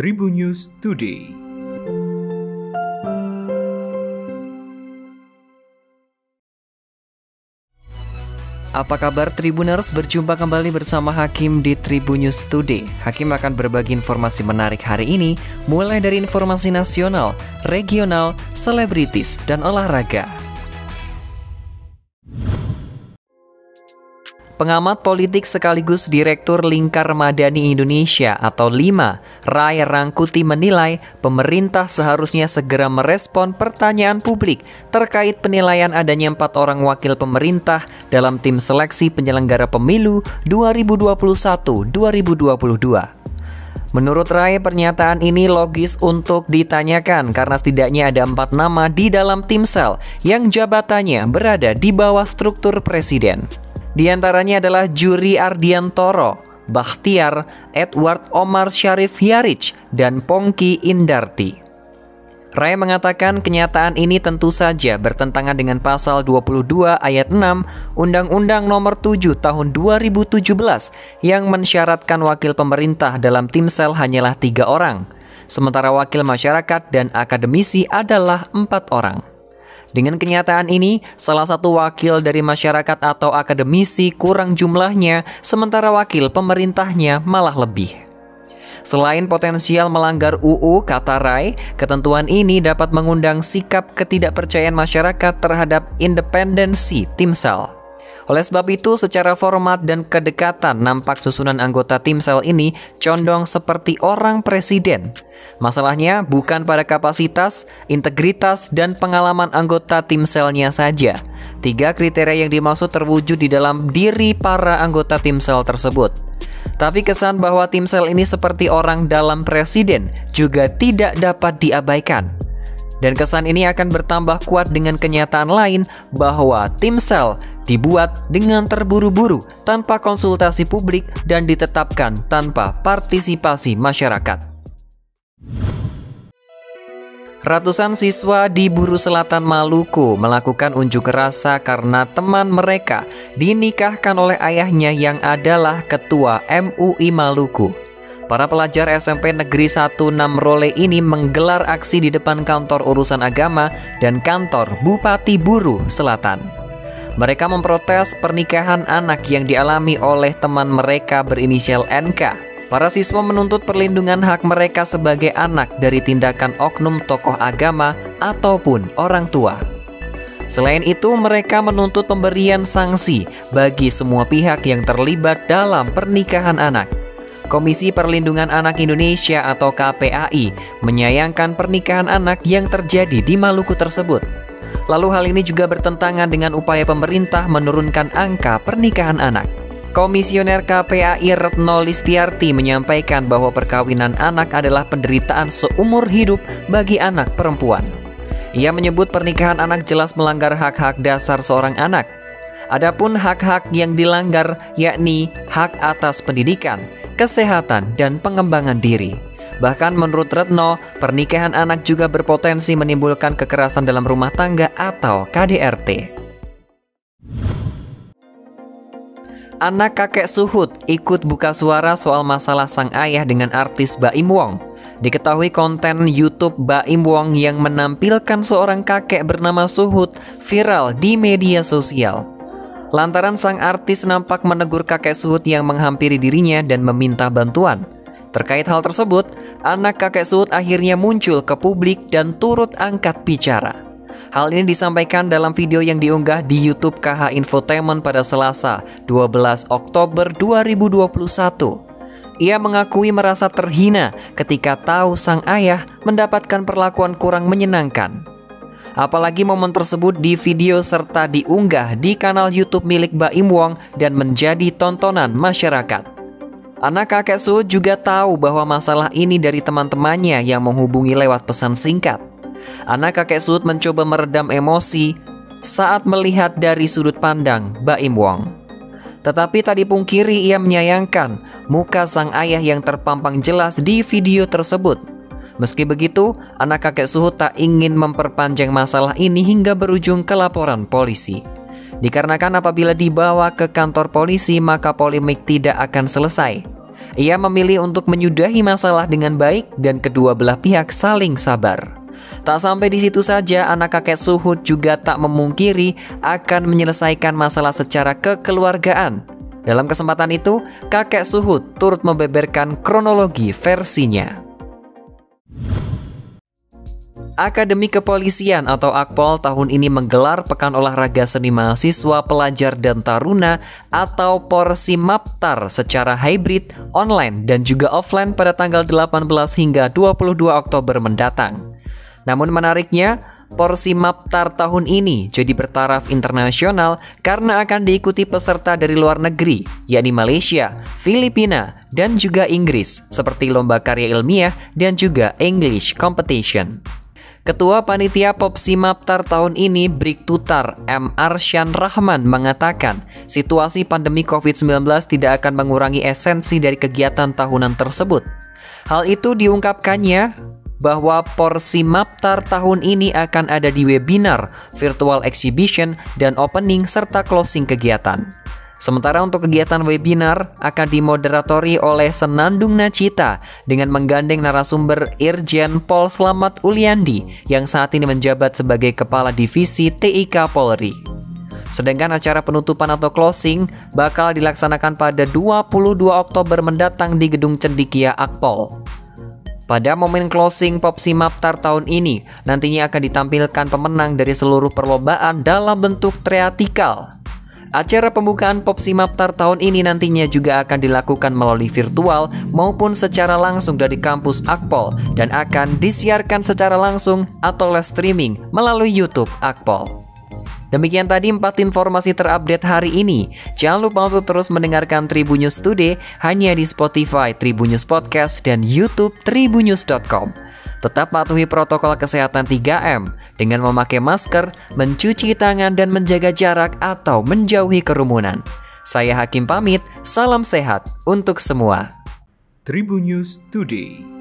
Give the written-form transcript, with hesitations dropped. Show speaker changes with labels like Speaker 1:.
Speaker 1: Tribun News Today.
Speaker 2: Apa kabar Tribuners? Berjumpa kembali bersama Hakim di Tribun News Today. Hakim akan berbagi informasi menarik hari ini, mulai dari informasi nasional, regional, selebritis, dan olahraga. Pengamat politik sekaligus Direktur Lingkar Madani Indonesia atau LIMA, Ray Rangkuti menilai pemerintah seharusnya segera merespon pertanyaan publik terkait penilaian adanya 4 orang wakil pemerintah dalam tim seleksi penyelenggara pemilu 2021-2022. Menurut Ray, pernyataan ini logis untuk ditanyakan karena setidaknya ada 4 nama di dalam timsel yang jabatannya berada di bawah struktur presiden. Di antaranya adalah Juri Ardiantoro, Bakhtiar, Edward Omar Syarif Hiarij, dan Pongki Indarti. Ray mengatakan kenyataan ini tentu saja bertentangan dengan pasal 22 ayat 6 Undang-Undang Nomor 7 Tahun 2017 yang mensyaratkan wakil pemerintah dalam timsel hanyalah 3 orang, sementara wakil masyarakat dan akademisi adalah 4 orang. Dengan kenyataan ini, salah satu wakil dari masyarakat atau akademisi kurang jumlahnya, sementara wakil pemerintahnya malah lebih. Selain potensial melanggar UU, kata Ray, ketentuan ini dapat mengundang sikap ketidakpercayaan masyarakat terhadap independensi timsel. Oleh sebab itu, secara format dan kedekatan nampak susunan anggota timsel ini condong seperti orang presiden. Masalahnya bukan pada kapasitas, integritas, dan pengalaman anggota timselnya saja. 3 kriteria yang dimaksud terwujud di dalam diri para anggota timsel tersebut. Tapi kesan bahwa timsel ini seperti orang dalam presiden juga tidak dapat diabaikan. Dan kesan ini akan bertambah kuat dengan kenyataan lain bahwa timsel dibuat dengan terburu-buru, tanpa konsultasi publik, dan ditetapkan tanpa partisipasi masyarakat. Ratusan siswa di Buru Selatan Maluku melakukan unjuk rasa karena teman mereka dinikahkan oleh ayahnya yang adalah ketua MUI Maluku. Para pelajar SMP Negeri 1 Namrole ini menggelar aksi di depan kantor urusan agama dan kantor Bupati Buru Selatan. Mereka memprotes pernikahan anak yang dialami oleh teman mereka berinisial NK. Para siswa menuntut perlindungan hak mereka sebagai anak dari tindakan oknum tokoh agama ataupun orang tua. Selain itu, mereka menuntut pemberian sanksi bagi semua pihak yang terlibat dalam pernikahan anak. Komisi Perlindungan Anak Indonesia atau KPAI menyayangkan pernikahan anak yang terjadi di Maluku tersebut. Lalu hal ini juga bertentangan dengan upaya pemerintah menurunkan angka pernikahan anak. Komisioner KPAI Retno Listiarti menyampaikan bahwa perkawinan anak adalah penderitaan seumur hidup bagi anak perempuan. Ia menyebut pernikahan anak jelas melanggar hak-hak dasar seorang anak. Adapun hak-hak yang dilanggar yakni hak atas pendidikan, kesehatan, dan pengembangan diri. Bahkan menurut Retno, pernikahan anak juga berpotensi menimbulkan kekerasan dalam rumah tangga atau KDRT. Anak kakek Suhut ikut buka suara soal masalah sang ayah dengan artis Baim Wong. Diketahui konten YouTube Baim Wong yang menampilkan seorang kakek bernama Suhut viral di media sosial. Lantaran sang artis nampak menegur kakek Suhut yang menghampiri dirinya dan meminta bantuan. Terkait hal tersebut, anak kakek Suhut akhirnya muncul ke publik dan turut angkat bicara. Hal ini disampaikan dalam video yang diunggah di YouTube KH Infotainment pada Selasa, 12 Oktober 2021. Ia mengakui merasa terhina ketika tahu sang ayah mendapatkan perlakuan kurang menyenangkan. Apalagi momen tersebut di video serta diunggah di kanal YouTube milik Baim Wong dan menjadi tontonan masyarakat. Anak kakek Suhut juga tahu bahwa masalah ini dari teman-temannya yang menghubungi lewat pesan singkat. Anak kakek Suhut mencoba meredam emosi saat melihat dari sudut pandang Baim Wong. Tetapi tak dipungkiri ia menyayangkan muka sang ayah yang terpampang jelas di video tersebut. Meski begitu, anak kakek Suhut tak ingin memperpanjang masalah ini hingga berujung ke laporan polisi. Dikarenakan apabila dibawa ke kantor polisi maka polemik tidak akan selesai. Ia memilih untuk menyudahi masalah dengan baik dan kedua belah pihak saling sabar. Tak sampai di situ saja, anak kakek Suhut juga tak memungkiri akan menyelesaikan masalah secara kekeluargaan. Dalam kesempatan itu, kakek Suhut turut membeberkan kronologi versinya. Akademi Kepolisian atau Akpol tahun ini menggelar Pekan Olahraga Seni Mahasiswa, Pelajar dan Taruna atau Porsimaptar secara hybrid, online dan juga offline pada tanggal 18 hingga 22 Oktober mendatang. Namun menariknya, Porsimaptar tahun ini jadi bertaraf internasional karena akan diikuti peserta dari luar negeri, yakni Malaysia, Filipina, dan juga Inggris, seperti lomba karya ilmiah dan juga English Competition. Ketua Panitia Porsimaptar tahun ini, Brigtutar M. Arsyan Rahman, mengatakan situasi pandemi COVID-19 tidak akan mengurangi esensi dari kegiatan tahunan tersebut. Hal itu diungkapkannya bahwa Porsimaptar tahun ini akan ada di webinar, virtual exhibition, dan opening serta closing kegiatan. Sementara untuk kegiatan webinar akan dimoderatori oleh Senandung Nacita dengan menggandeng narasumber Irjen Pol Slamet Uliandi yang saat ini menjabat sebagai Kepala Divisi TIK Polri. Sedangkan acara penutupan atau closing bakal dilaksanakan pada 22 Oktober mendatang di Gedung Cendikia Akpol. Pada momen closing Porsimaptar tahun ini, nantinya akan ditampilkan pemenang dari seluruh perlombaan dalam bentuk teatrikal. Acara pembukaan Porsimaptar tahun ini nantinya juga akan dilakukan melalui virtual maupun secara langsung dari kampus Akpol dan akan disiarkan secara langsung atau live streaming melalui YouTube Akpol. Demikian tadi 4 informasi terupdate hari ini. Jangan lupa untuk terus mendengarkan Tribun News Today hanya di Spotify, Tribun News Podcast, dan YouTube tribunnews.com. Tetap patuhi protokol kesehatan 3M dengan memakai masker, mencuci tangan, dan menjaga jarak atau menjauhi kerumunan. Saya Hakim pamit, salam sehat untuk semua.
Speaker 1: Tribun News Today.